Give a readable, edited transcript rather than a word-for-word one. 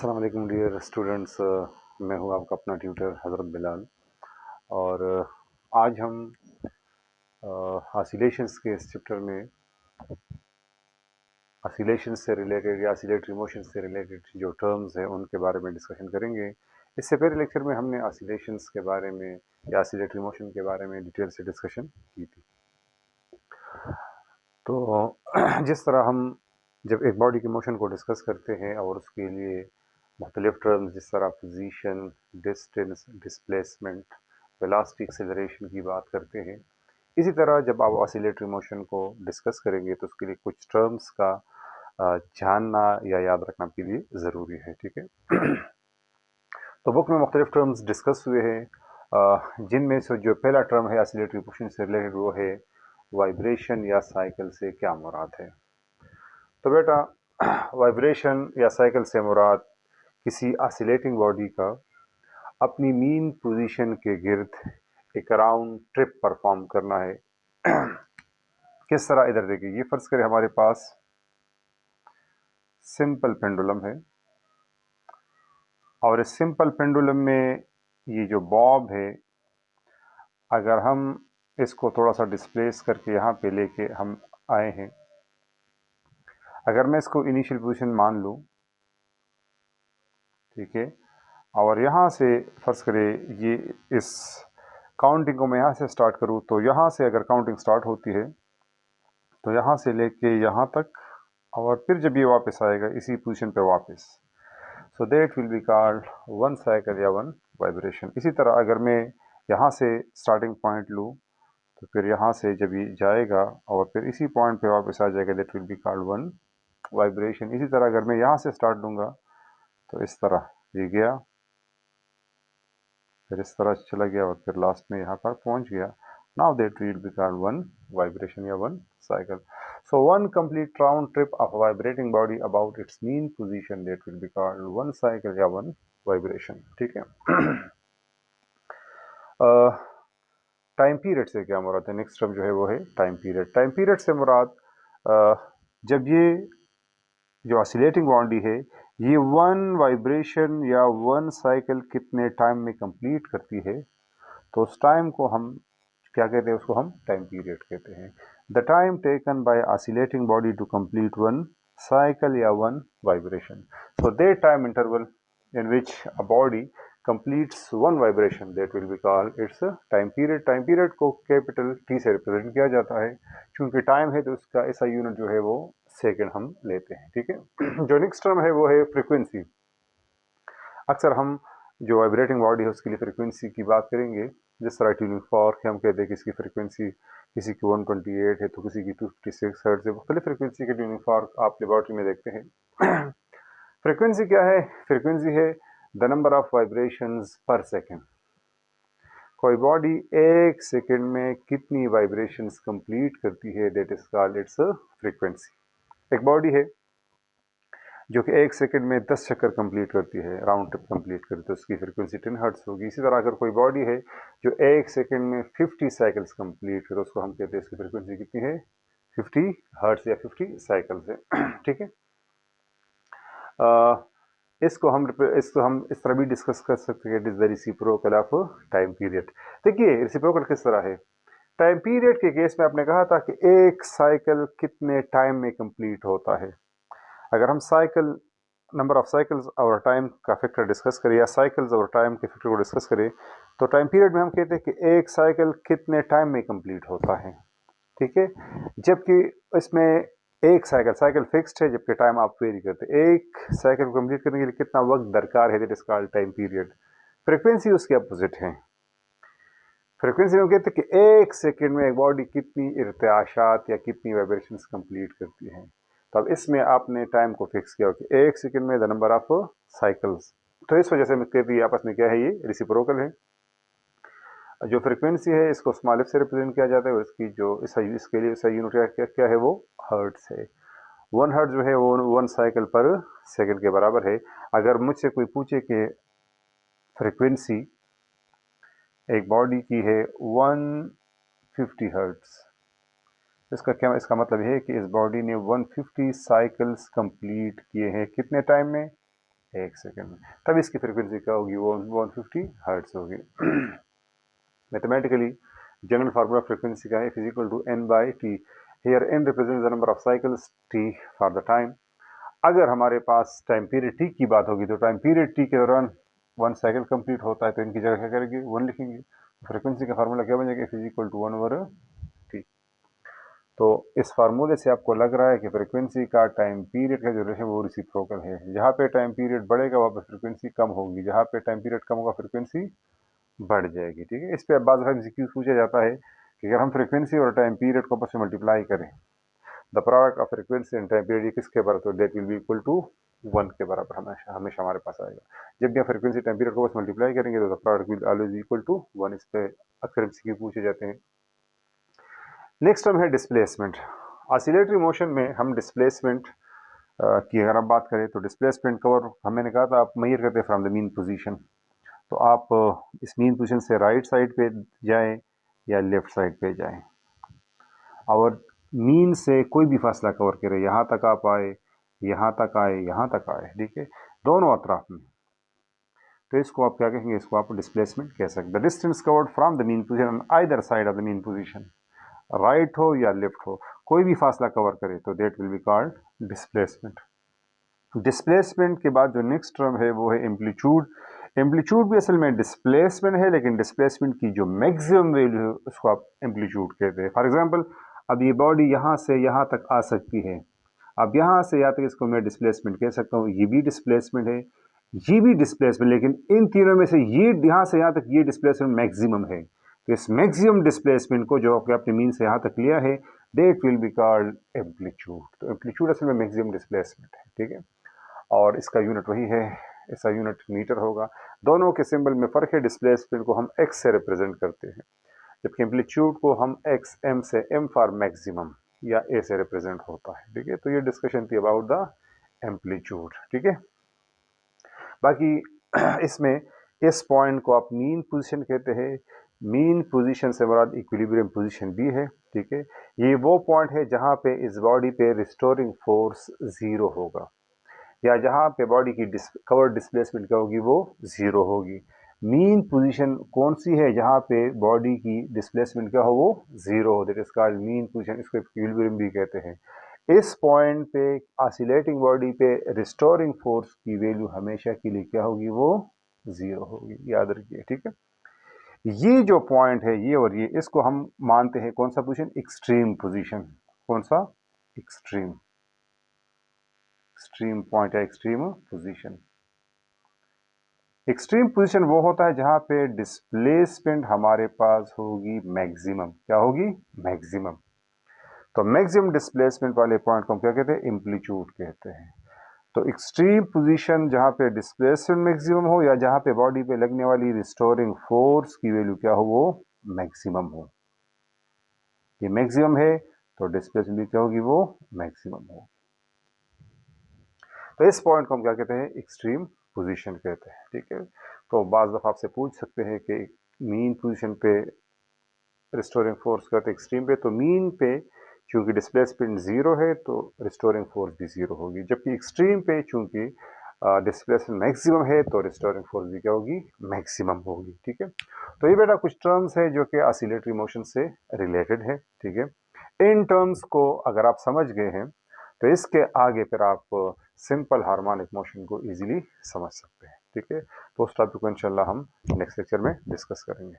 अस्सलाम वालेकुम dear students. मैं हूं आपका अपना ट्यूटर हज़रत बिलाल। और आज हम ऑसिलेशंस के इस चैप्टर में ऑसिलेशंस से रिलेटेड या ऑसिलेटरी मोशन से रिलेटेड जो टर्म्स हैं उनके बारे में डिस्कशन करेंगे। इससे पहले लेक्चर में हमने ऑसिलेशंस के बारे में या ऑसिलेटरी मोशन के बारे में डिटेल से डिस्कशन की थी। तो जिस तरह हम जब एक बॉडी के मोशन को डिस्कस करते हैं और उसके लिए मुख्तलिफ टर्म्स जिस तरह position, distance, displacement, velocity, acceleration की बात करते हैं, इसी तरह जब आप ऑसिलेटरी मोशन को डिस्कस करेंगे तो उसके लिए कुछ टर्म्स का जानना या याद रखना आपके लिए ज़रूरी है। ठीक है। तो बुक में मुख्तलिफ टर्म्स डिस्कस हुए हैं, जिनमें से जो पहला टर्म है ऑसिलेटरी मोशन से रिलेटेड वो है वाइब्रेशन या साइकिल से क्या मुराद है। तो बेटा, वाइब्रेशन या साइकिल से मुराद किसी ऑसिलेटिंग बॉडी का अपनी मीन पोजीशन के गिर्द एक राउंड ट्रिप परफॉर्म करना है। किस तरह, इधर देखिए, ये फर्ज करें हमारे पास सिंपल पेंडुलम है और इस सिंपल पेंडुलम में ये जो बॉब है, अगर हम इसको थोड़ा सा डिस्प्लेस करके यहाँ पे लेके हम आए हैं, अगर मैं इसको इनिशियल पोजीशन मान लूँ, ठीक है, और यहाँ से फर्ज करें ये इस काउंटिंग को मैं यहाँ से स्टार्ट करूँ, तो यहाँ से अगर काउंटिंग स्टार्ट होती है तो यहाँ से लेके यहाँ तक, और फिर जब ये वापस आएगा इसी पोजीशन पे वापस, so that will be called one cycle या वन वाइब्रेशन। इसी तरह अगर मैं यहाँ से स्टार्टिंग पॉइंट लूँ तो फिर यहाँ से जब ये जाएगा और फिर इसी पॉइंट पे वापस आ जाएगा, that will be called one vibration. इसी तरह अगर मैं यहाँ से स्टार्ट दूंगा तो इस तरह ये गया, फिर इस तरह चला गया और फिर लास्ट में यहाँ पर पहुँच गया। Now that will be called one vibration या one cycle. So one complete round trip of vibrating body about its mean position, that will be called one cycle या वन वाइब्रेशन। ठीक है। टाइम पीरियड से क्या मुराद है? Next term जो है वो है टाइम पीरियड। टाइम पीरियड से मुराद जब ये जो ऑसिलेटिंग बॉडी है ये वन वाइब्रेशन या वन साइकिल कितने टाइम में कंप्लीट करती है, तो उस टाइम को हम क्या कहते हैं? उसको हम टाइम पीरियड कहते हैं। The time taken by oscillating body to complete one cycle या one vibration, so that time interval in which a body completes one vibration, that will be called its time period। Time period को capital T से represent किया जाता है, क्योंकि time है तो उसका ऐसा यूनिट जो है वो सेकंड हम लेते हैं। ठीक है। जो नेक्स्ट टर्म है वो है फ्रीक्वेंसी। अक्सर हम जो वाइब्रेटिंग बॉडी है उसके लिए फ्रीक्वेंसी की बात करेंगे। जिस तरह ट्यूनिंग फॉर्क हम कहते हैं कि इसकी फ्रीक्वेंसी किसी की 128 है तो किसी की 256 हर्ट्ज है। मुख्तलिफ फ्रीक्वेंसी के ट्यूनिंग फॉर्क आप लेबॉर्ट्री में देखते हैं। फ्रीक्वेंसी क्या है? फ्रीक्वेंसी है द नंबर ऑफ वाइब्रेशंस पर सेकेंड। कोई बॉडी एक सेकेंड में कितनी वाइब्रेशंस कंप्लीट करती है, that is called its frequency. एक बॉडी है जो कि एक सेकंड में 10 चक्कर कंप्लीट करती है, राउंड ट्रिप कंप्लीट करती है, तो उसकी फ्रीक्वेंसी 10 हर्ट्ज होगी। इसी तरह अगर कोई बॉडी है जो एक सेकंड में 50 साइकिल्स कंप्लीट करे, तो उसको हम कहते हैं इसकी फ्रीक्वेंसी कितनी है? 50 हर्ट्ज या 50 साइकिल्स है। ठीक है। इसको हम इस तरह भी डिस्कस कर सकते हैं, it is the reciprocal of time period. देखिए रेसिप्रोकल किस तरह है। टाइम पीरियड के केस में आपने कहा था कि एक साइकिल कितने टाइम में कंप्लीट होता है। अगर हम साइकिल नंबर ऑफ साइकिल्स और टाइम का फैक्टर डिस्कस करें या साइकिल्स और टाइम के फैक्टर को डिस्कस करें, तो टाइम पीरियड में हम कहते हैं कि एक साइकिल कितने टाइम में कंप्लीट होता है। ठीक है। जबकि इसमें एक साइकिल फिक्स्ड है, जबकि टाइम आप वेरी करते हैं। एक साइकिल को कंप्लीट करने के लिए कितना वक्त दरकार है, that is called time period. Frequency उसके अपोजिट है। फ्रीक्वेंसी में कहते हैं कि एक सेकंड में एक बॉडी कितनी इर्तियाशात या कितनी वाइब्रेशंस कंप्लीट करती है। तो अब इसमें आपने टाइम को फिक्स किया कि एक सेकंड में द नंबर ऑफ साइकिल्स, तो इस वजह से मैं कहती है आपस में क्या है, ये रेसिप्रोकल है। जो फ्रीक्वेंसी है इसको स्मॉल एफ से रिप्रेजेंट किया जाता है और इसकी जो इसके लिए सही यूनिट क्या है, वो हर्ट्ज है। 1 हर्ट्ज जो है वो 1 साइकिल पर सेकंड के बराबर है। अगर मुझसे कोई पूछे कि फ्रीक्वेंसी एक बॉडी की है 150 हर्ट्ज, इसका मतलब है कि इस बॉडी ने 150 साइकिल्स कंप्लीट किए हैं कितने टाइम में? 1 सेकंड में, तब इसकी फ्रीक्वेंसी क्या होगी, वो 150 हर्ट्ज होगी। मैथमेटिकली जनरल फार्मूला फ्रीक्वेंसी का है, is equal to n by T. Here n represent the number of cycles, t for the time. अगर हमारे पास टाइम पीरियड t की बात होगी तो टाइम पीरियड t के दौरान 1 साइकिल कंप्लीट होता है, तो इनकी जगह क्या करेंगे, 1 लिखेंगे। फ्रीक्वेंसी का फार्मूला क्या बनेगा, इज इक्वल टू 1/t। तो इस फार्मूले से आपको लग रहा है कि फ्रीक्वेंसी का टाइम पीरियड का जो रिलेशन वो रेसिप्रोकल है। जहाँ पे टाइम पीरियड बढ़ेगा वहाँ पे फ्रीक्वेंसी कम होगी, जहाँ पे टाइम पीरियड कम होगा फ्रीक्वेंसी बढ़ जाएगी। ठीक है, इस पे बाद में पूछा जाता है कि अगर हम फ्रीक्वेंसी और टाइम पीरियड को आपस में मल्टीप्लाई करें, the product of frequency and time period किसके बराबर, तो that will be equal to 1 के बराबर हमेशा हमेशा हमारे पास आएगा। जब भी हम फ्रीक्वेंसी टाइम पीरियड को बस मल्टीप्लाई करेंगे तो the product will always equal to 1। इस पे अक्सर MCQ पूछे जाते हैं। नेक्स्ट टर्म है डिस्प्लेसमेंट। ऑसिलेटरी मोशन में हम डिस्प्लेसमेंट की अगर आप बात करें तो डिस्प्लेसमेंट कवर मैंने कहा था आप मेजर करते हैं फ्रॉम द मीन पोजीशन। तो आप इस मीन पोजीशन से राइट साइड पे जाएं या लेफ्ट साइड पे जाएं, और मीन से कोई भी फासला कवर करें, यहाँ तक आप आए, यहाँ तक आए, यहाँ तक आए, ठीक है, दोनों अतराफ में, तो इसको आप क्या कहेंगे, इसको आप डिस्प्लेसमेंट कह सकते हैं। The distance covered from the mean position on either side of the mean position, right हो या लेफ्ट हो, कोई भी फासला कवर करे तो that will be called displacement. Displacement के बाद जो नेक्स्ट टर्म है वो है एम्पलीट्यूड। एम्पलीट्यूड भी असल में डिस्प्लेसमेंट है, लेकिन डिस्प्लेसमेंट की जो मैक्सिमम वैल्यू है उसको आप एम्पलीट्यूड कहते हैं। फॉर एग्जांपल अब ये बॉडी यहाँ से यहाँ तक आ सकती है, अब यहाँ से यहाँ तक इसको मैं डिस्प्लेसमेंट कह सकता हूँ, ये भी डिस्प्लेसमेंट है, ये भी डिस्प्लेसमेंट, लेकिन इन तीनों में से ये यहाँ से यहाँ तक ये डिस्प्लेसमेंट मैक्सिमम है। तो इस मैक्सिमम डिस्प्लेसमेंट को जो आपने मीन से यहाँ तक लिया है that will be called amplitude. तो एम्पलीट्यूड असल में मैक्सिमम डिस्प्लेसमेंट है, ठीक है, और इसका यूनिट वही है, इसका यूनिट मीटर होगा। दोनों के सिंबल में फर्क है, डिस्प्लेसमेंट को हम एक्स से रिप्रेजेंट करते हैं, जबकि एम्पलीट्यूड को हम एक्स एम से, एम फॉर मैक्सिमम या ए से रिप्रेजेंट होता है। ठीक है, तो ये डिस्कशन थी अबाउट द एम्पलीट्यूड। ठीक है, बाकी इसमें इस पॉइंट को आप मीन पोजीशन कहते हैं। मीन पोजीशन से मुराद इक्विलिब्रियम पोजीशन भी है। ठीक है, ये वो पॉइंट है जहां पे इस बॉडी पे रिस्टोरिंग फोर्स जीरो होगा, या जहां पे बॉडी की कवर डिस्प्लेसमेंट क्या होगी, वो जीरो होगी। मीन पोजीशन कौन सी है, जहां पे बॉडी की डिस्प्लेसमेंट क्या हो, वो जीरो हो, that is called mean position. इसको इक्विलिब्रियम भी कहते हैं। इस पॉइंट पे ऑसिलेटिंग बॉडी पे रिस्टोरिंग फोर्स की वैल्यू हमेशा के लिए क्या होगी, वो जीरो होगी, याद रखिए। ठीक है, ये जो पॉइंट है ये और ये, इसको हम मानते हैं कौन सा पोजीशन, एक्सट्रीम पोजीशन। कौन सा, एक्सट्रीम, एक्सट्रीम पॉइंट है, एक्सट्रीम पोजीशन। एक्सट्रीम पोजीशन वो होता है जहां पे डिस्प्लेसमेंट हमारे पास होगी मैक्सिमम, क्या होगी, मैक्सिमम। तो मैक्सिमम डिस्प्लेसमेंट वाले पॉइंट को हम क्या कहते हैं, एम्पलीट्यूड कहते हैं। तो एक्सट्रीम पोजीशन जहां पे डिस्प्लेसमेंट मैक्सिमम हो, या जहां पे बॉडी पे लगने वाली रिस्टोरिंग फोर्स की वैल्यू क्या हो, वो मैक्सिमम हो। ये मैक्सिमम है तो डिस्प्लेसमेंट भी क्या होगी, वो मैक्सिमम हो। तो इस पॉइंट को हम क्या कहते हैं, एक्सट्रीम पोजीशन कहते हैं। ठीक है, तो बाज़ दफ़ा आपसे पूछ सकते हैं कि मीन पोजीशन पे रिस्टोरिंग फोर्स करते एक्सट्रीम पे, तो मीन पे चूंकि डिस्प्लेसमेंट जीरो है तो रिस्टोरिंग फोर्स भी जीरो होगी, जबकि एक्सट्रीम पे चूंकि डिस्प्लेसमेंट मैक्सिमम है तो रिस्टोरिंग फोर्स भी क्या होगी, मैक्सिमम होगी। ठीक है, तो ये बेटा कुछ टर्म्स है जो कि ऑसिलेटरी मोशन से रिलेटेड है। ठीक है, इन टर्म्स को अगर आप समझ गए हैं तो इसके आगे फिर आप सिंपल हार्मोनिक मोशन को इजीली समझ सकते हैं। ठीक है, तो उस टॉपिक को इंशाल्लाह हम नेक्स्ट लेक्चर में डिस्कस करेंगे।